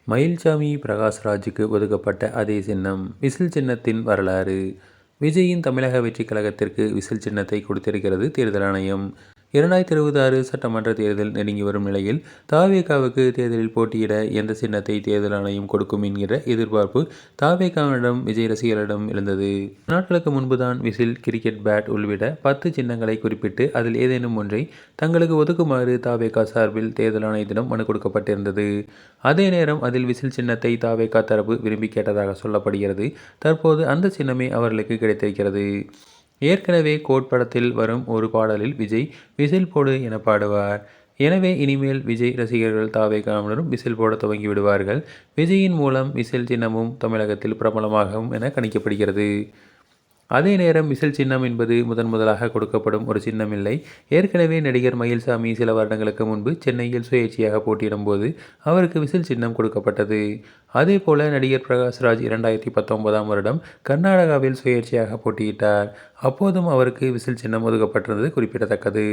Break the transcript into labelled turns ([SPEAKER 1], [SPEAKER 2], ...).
[SPEAKER 1] மயில்சாமி பிரகாஷ்ராஜுக்கு ஒதுக்கப்பட்ட அதே சின்னம். விசில் சின்னத்தின் வரலாறு. விஜயின் தமிழக வெற்றி கழகத்திற்கு விசில் சின்னத்தை கொடுத்திருக்கிறது தேர்தல் ஆணையம். 2026 சட்டமன்ற தேர்தல் நெருங்கி வரும் நிலையில் தவேகாவுக்கு தேர்தலில் போட்டியிட எந்த சின்னத்தை தேர்தல் ஆணையம் கொடுக்கும் என்கிற எதிர்பார்ப்பு தவேகாவிடம் விஜய் ரசிகர்களிடம் எழுந்தது. நாட்களுக்கு முன்புதான் விசில், கிரிக்கெட் பேட் உள்ளிட்ட 10 சின்னங்களை குறிப்பிட்டு அதில் ஏதேனும் ஒன்றை தங்களுக்கு ஒதுக்குமாறு தவேகா சார்பில் தேர்தல் ஆணையத்திடம் மனு கொடுக்கப்பட்டிருந்தது. அதே நேரம் அதில் விசில் சின்னத்தை தவேகா தரப்பு விரும்பி கேட்டதாக சொல்லப்படுகிறது. தற்போது அந்த சின்னமே அவர்களுக்கு கிடைத்திருக்கிறது. ஏற்கனவே கோட் படத்தில் வரும் ஒரு பாடலில் விஜய் விசில் போடு என பாடுவார். எனவே இனிமேல் விஜய் ரசிகர்கள் தவேகாவினரும் விசில் போட துவங்கி விடுவார்கள். விஜயின் மூலம் விசில் சின்னமும் தமிழகத்தில் பிரபலமாகும் என கணிக்கப்படுகிறது. அதே நேரம் விசில் சின்னம் என்பது முதலாக கொடுக்கப்படும் ஒரு சின்னம் இல்லை. ஏற்கனவே நடிகர் மயில்சாமி சில வருடங்களுக்கு முன்பு சென்னையில் சுயேட்சையாக போட்டியிடும் போது அவருக்கு விசில் சின்னம் கொடுக்கப்பட்டது. அதேபோல நடிகர் பிரகாஷ்ராஜ் 2019ஆம் வருடம் கர்நாடகாவில் சுயேட்சையாக போட்டியிட்டார். அப்போதும் அவருக்கு விசில் சின்னம் ஒதுக்கப்பட்டிருந்தது குறிப்பிடத்தக்கது.